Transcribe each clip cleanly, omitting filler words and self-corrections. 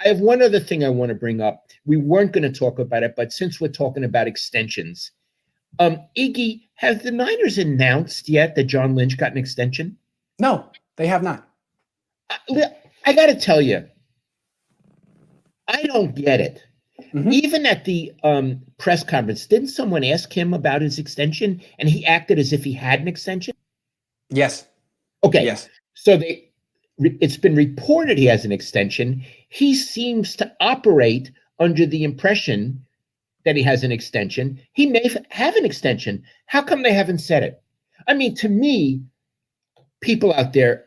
I have one other thing I want to bring up. We weren't going to talk about it, but since we're talking about extensions, Iggy, have the Niners announced yet that John Lynch got an extension? No, they have not. I got to tell you, I don't get it. Mm-hmm. Even at the press conference, didn't someone ask him about his extension, and he acted as if he had an extension? Yes. Okay. Yes. So it's been reported he has an extension. He seems to operate under the impression that he has an extension. He may have an extension. How come they haven't said it? I mean, to me, people out there,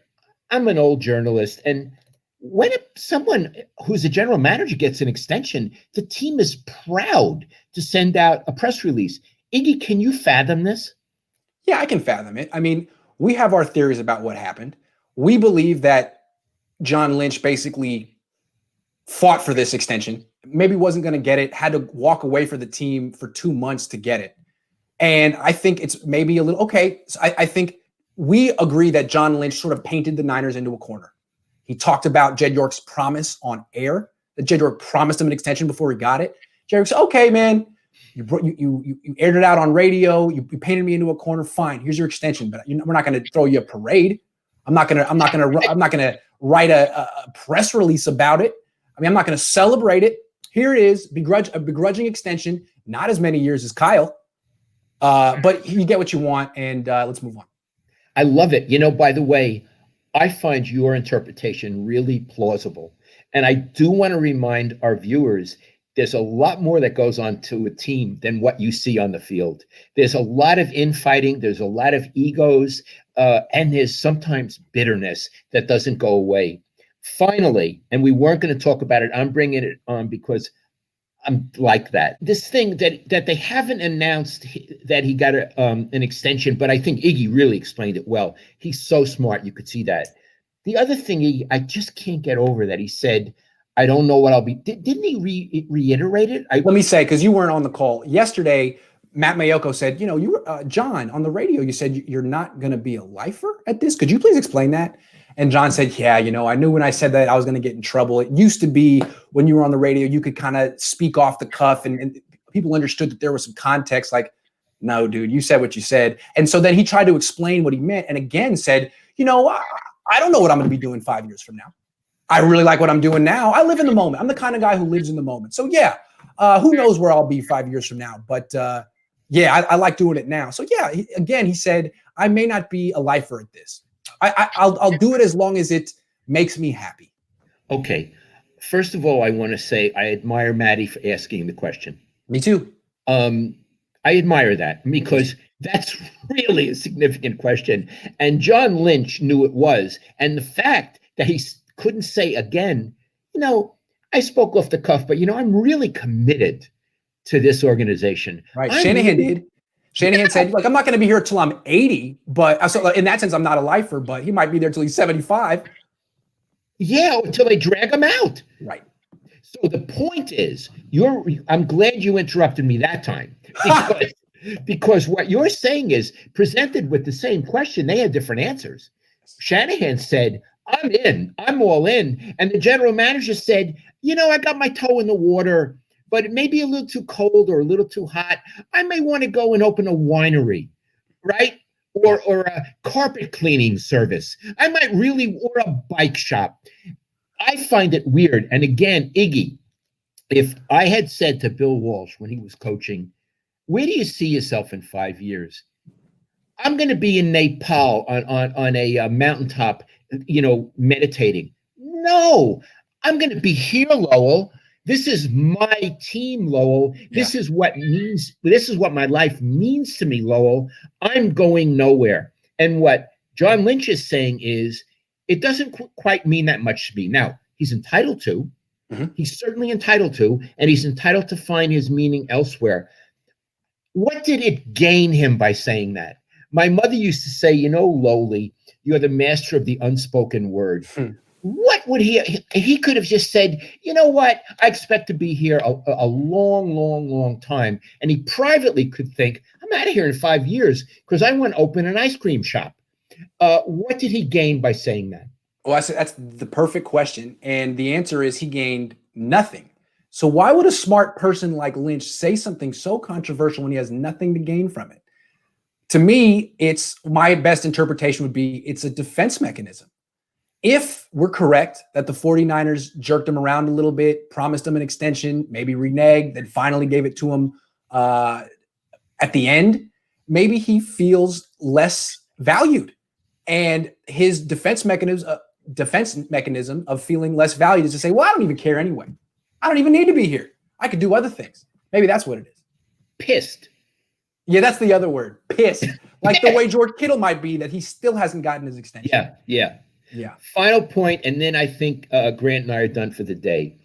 I'm an old journalist, and when someone who's a general manager gets an extension, the team is proud to send out a press release. Iggy, can you fathom this? Yeah, I can fathom it. I mean, we have our theories about what happened. We believe that John Lynch basically fought for this extension, maybe wasn't going to get it, had to walk away from the team for 2 months to get it. And I think it's maybe a little, okay, so I think we agree that John Lynch sort of painted the Niners into a corner. He talked about Jed York's promise on air, that Jed York promised him an extension before he got it. Jed York said, okay, man, you aired it out on radio. You painted me into a corner. Fine, here's your extension, but we're not going to throw you a parade. I'm not going to write a press release about it. I mean, I'm not going to celebrate it. Here it is, a begrudging extension. Not as many years as Kyle, but you get what you want, and let's move on. I love it. You know, by the way, I find your interpretation really plausible. And I do want to remind our viewers, there's a lot more that goes on to a team than what you see on the field. There's a lot of infighting. There's a lot of egos. And there's sometimes bitterness that doesn't go away. Finally, and we weren't going to talk about it, I'm bringing it on because I'm like that. This thing that they haven't announced that he got an extension, but I think Iggy really explained it well. He's so smart. You could see that. The other thing, Iggy, I just can't get over that. He said, I don't know what I'll be. Didn't he reiterate it? Let me say, because you weren't on the call yesterday, Matt Mayoko said, you were, John, on the radio, you said you're not going to be a lifer at this. Could you please explain that? And John said, yeah, I knew when I said that I was going to get in trouble. It used to be when you were on the radio, you could kind of speak off the cuff and people understood that there was some context. Like, no, dude, you said what you said. And so then he tried to explain what he meant. And again said, I don't know what I'm going to be doing 5 years from now. I really like what I'm doing now. I live in the moment. I'm the kind of guy who lives in the moment. So yeah, who knows where I'll be 5 years from now. But yeah, I like doing it now. So yeah, he said, I may not be a lifer at this. I'll do it as long as it makes me happy. Okay. First of all, I want to say I admire Maddie for asking the question. Me too. I admire that because that's really a significant question. And John Lynch knew it was. And the fact that he couldn't say again, I spoke off the cuff, but, I'm really committed to this organization. Right. Shanahan did. Shanahan said, I'm not going to be here till I'm 80, but so in that sense, I'm not a lifer, but he might be there till he's 75. Yeah, until they drag him out. Right. So the point is, I'm glad you interrupted me that time because what you're saying is presented with the same question. They had different answers. Shanahan said, I'm in, I'm all in. And the general manager said, I got my toe in the water, but it may be a little too cold or a little too hot. I may want to go and open a winery, right? Or a carpet cleaning service. I might or a bike shop. I find it weird. And again, Iggy, if I had said to Bill Walsh when he was coaching, where do you see yourself in 5 years? I'm going to be in Nepal on a mountaintop, meditating. No, I'm going to be here, Lowell. This is my team, Lowell. This is what my life means to me, Lowell. I'm going nowhere. And what John Lynch is saying is, it doesn't quite mean that much to me. Now, he's entitled to. Mm-hmm. He's certainly entitled to, and he's entitled to find his meaning elsewhere. What did it gain him by saying that? My mother used to say, Lowly, you're the master of the unspoken word. What would he could have just said, you know what? I expect to be here a long, long, long time. And he privately could think, I'm out of here in 5 years because I want to open an ice cream shop. What did he gain by saying that? Well, that's the perfect question. And the answer is he gained Nothing. So why would a smart person like Lynch say something so controversial when he has nothing to gain from it? To me, it's my best interpretation would be it's a defense mechanism. If we're correct that the 49ers jerked him around a little bit, promised him an extension, maybe reneged, then finally gave it to him at the end, maybe he feels less valued. And his defense mechanism of feeling less valued is to say, well, I don't even care anyway. I don't even need to be here. I could do other things. Maybe that's what it is. Pissed. Yeah, that's the other word. Pissed. Like the way George Kittle might be that he still hasn't gotten his extension. Yeah. Final point, and then I think Grant and I are done for the day.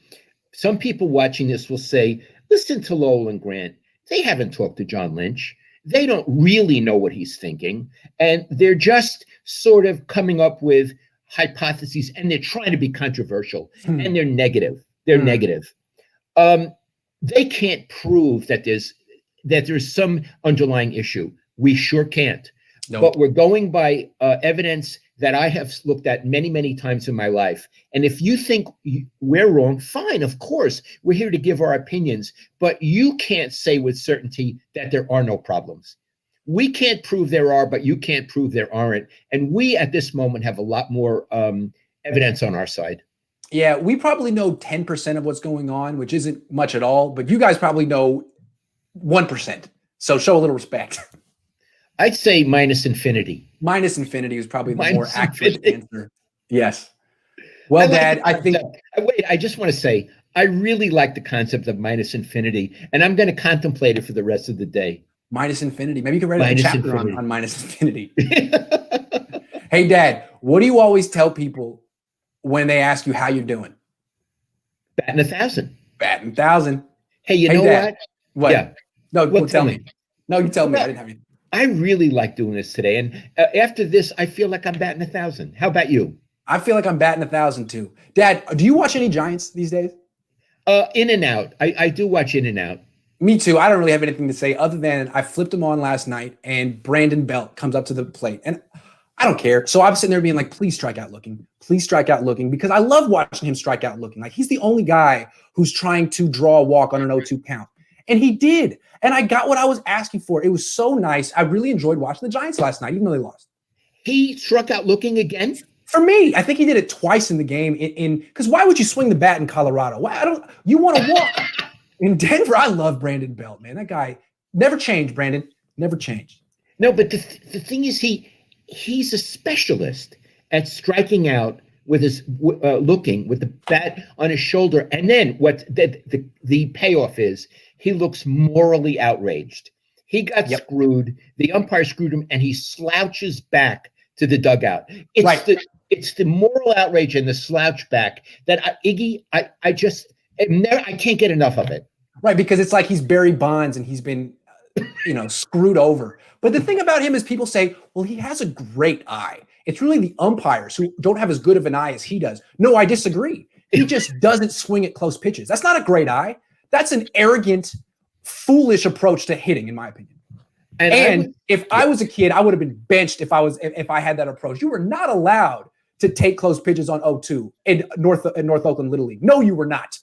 Some people watching this will say, listen to Lowell and Grant. They haven't talked to John Lynch. They don't really know what he's thinking. And they're just sort of coming up with hypotheses, and they're trying to be controversial, and they're negative. They're negative. They can't prove that there's some underlying issue. We sure can't. Nope. But we're going by evidence that I have looked at many, many times in my life. And if you think we're wrong, fine, of course. We're here to give our opinions. But you can't say with certainty that there are no problems. We can't prove there are, but you can't prove there aren't. And we, at this moment, have a lot more evidence on our side. Yeah, we probably know 10% of what's going on, which isn't much at all. But you guys probably know 1%. So show a little respect. I'd say minus infinity. Minus infinity is probably the Minus more accurate infinity. answer. Yes. Well, Dad, I think. Wait, I just want to say, I really like the concept of minus infinity, and I'm going to contemplate it for the rest of the day. Minus infinity. Maybe you can write a chapter on minus infinity. Hey, Dad, what do you always tell people when they ask you how you're doing? Batting 1,000. Batting 1,000. Hey, you know Dad, what? Yeah. No, well, tell me. No, you tell me. I didn't have anything. I really like doing this today. And after this, I feel like I'm batting 1,000. How about you? I feel like I'm batting 1,000 too. Dad, do you watch any Giants these days? In and out. I do watch In and Out. Me too. I don't really have anything to say other than I flipped him on last night and Brandon Belt comes up to the plate. And I don't care. So I'm sitting there being like, please strike out looking. Please strike out looking. Because I love watching him strike out looking. Like he's the only guy who's trying to draw a walk on an 0-2 count. And he did. And I got what I was asking for. It was so nice. I really enjoyed watching the Giants last night, even though they lost. He struck out looking again? For me, I think he did it twice in the game. Because why would you swing the bat in Colorado? You want to walk. In Denver, I love Brandon Belt, man. That guy never changed, Brandon. Never changed. No, but the thing is, he's a specialist at striking out with his looking with the bat on his shoulder. And then what the payoff is, he looks morally outraged. He got screwed. The umpire screwed him, and he slouches back to the dugout. It's the moral outrage and the slouch back that I can't get enough of it. Right, because it's like he's Barry Bonds and he's been, screwed over. But the thing about him is people say, well, he has a great eye. It's really the umpires who don't have as good of an eye as he does. No, I disagree. He just doesn't swing at close pitches. That's not a great eye. That's an arrogant, foolish approach to hitting, in my opinion. And if I was a kid, I would have been benched if I had that approach. You were not allowed to take close pitches on 0-2 in North Oakland Little League. No, you were not.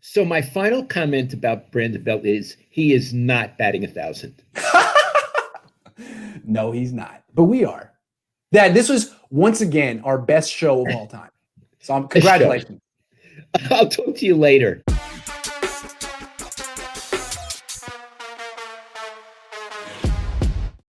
So my final comment about Brandon Belt is he is not batting 1,000. No, he's not. But we are. Dad, this was once again our best show of all time. So congratulations. I'll talk to you later.